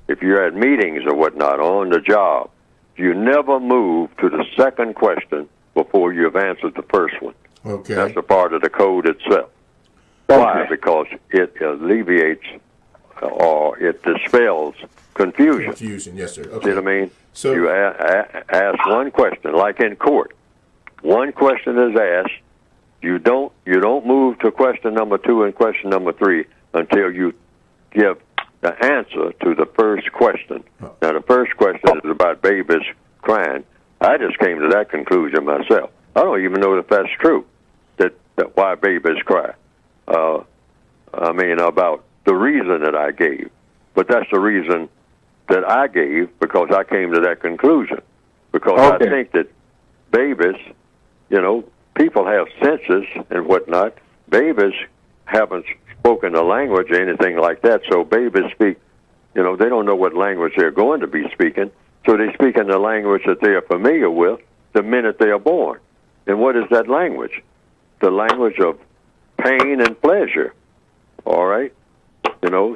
if you're at meetings or whatnot, on the job, you never move to the second question before you've answered the first one. Okay. That's a part of the code itself. Okay. Why? Because it alleviates or it dispels confusion. Confusion, yes, sir. Okay. See what I mean? So you ask one question, like in court. One question is asked. You don't move to question number 2 and question number 3 until you give the answer to the first question. Now, the first question is about babies crying. I just came to that conclusion myself. I don't even know if that's true, that why babies cry. I mean, about the reason that I gave. But that's the reason that I gave because I came to that conclusion. Because I think that babies, people have senses and whatnot. Babies haven't spoken a language or anything like that, so babies speak, they don't know what language they're going to be speaking, so they speak in the language that they are familiar with the minute they are born. And what is that language? The language of pain and pleasure, all right?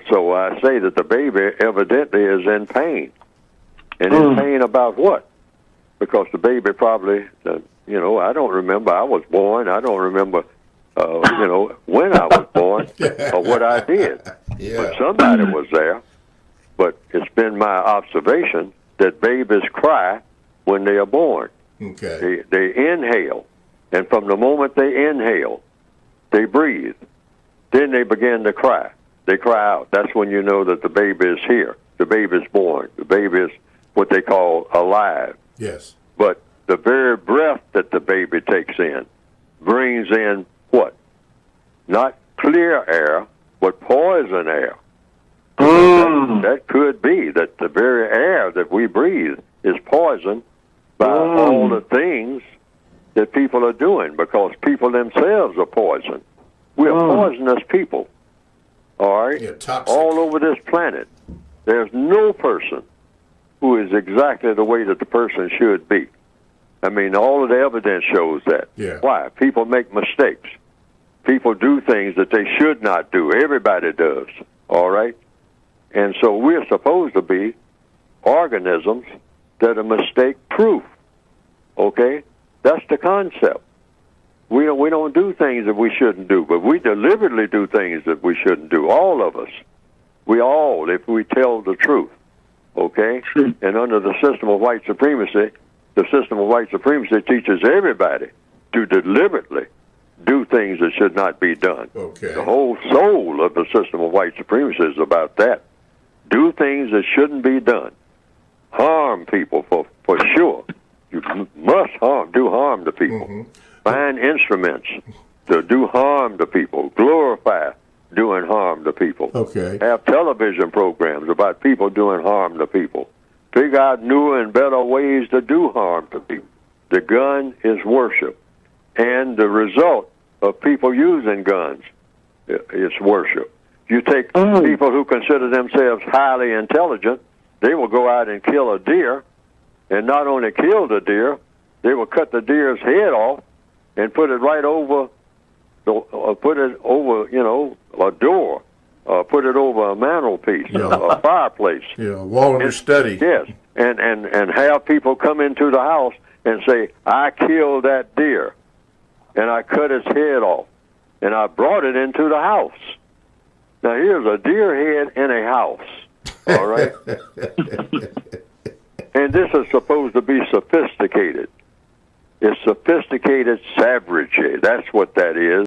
So I say that the baby evidently is in pain. And in pain about what? Because the baby probably, I don't remember. I was born. I don't remember, when I was born or what I did. Yeah. But somebody was there. But it's been my observation that babies cry when they are born. Okay. They inhale. And from the moment they inhale, they breathe. Then they begin to cry. They cry out. That's when you know that the baby is here. The baby is born. The baby is what they call alive. Yes. But the very breath that the baby takes in brings in what? Not clear air, but poison air. That could be that the very air that we breathe is poisoned by all the things that people are doing, because people themselves are poisoned. We are poisonous people, all right? Yeah, toxic. All over this planet. There's no person who is exactly the way that the person should be. I mean, all of the evidence shows that. Yeah. Why? People make mistakes. People do things that they should not do. Everybody does, all right? And so we're supposed to be organisms that are mistake-proof, okay? That's the concept. We don't do things that we shouldn't do, but we deliberately do things that we shouldn't do, all of us. We all, if we tell the truth, okay? And under the system of white supremacy, the system of white supremacy teaches everybody to deliberately do things that should not be done. Okay. The whole soul of the system of white supremacy is about that. Do things that shouldn't be done. Harm people for sure. You must do harm to people. Find instruments to do harm to people. Glorify doing harm to people. Okay. Have television programs about people doing harm to people. Figure out newer and better ways to do harm to people. The gun is worship. And the result of people using guns is worship. You take people who consider themselves highly intelligent, they will go out and kill a deer, and not only kill the deer, they will cut the deer's head off and put it right over, a door, put it over a mantelpiece, a fireplace. Yeah, a wall in your study. Yes, and have people come into the house and say, I killed that deer, and I cut its head off, and I brought it into the house. Now, here's a deer head in a house, all right? And this is supposed to be sophisticated. It's sophisticated savagery. That's what that is.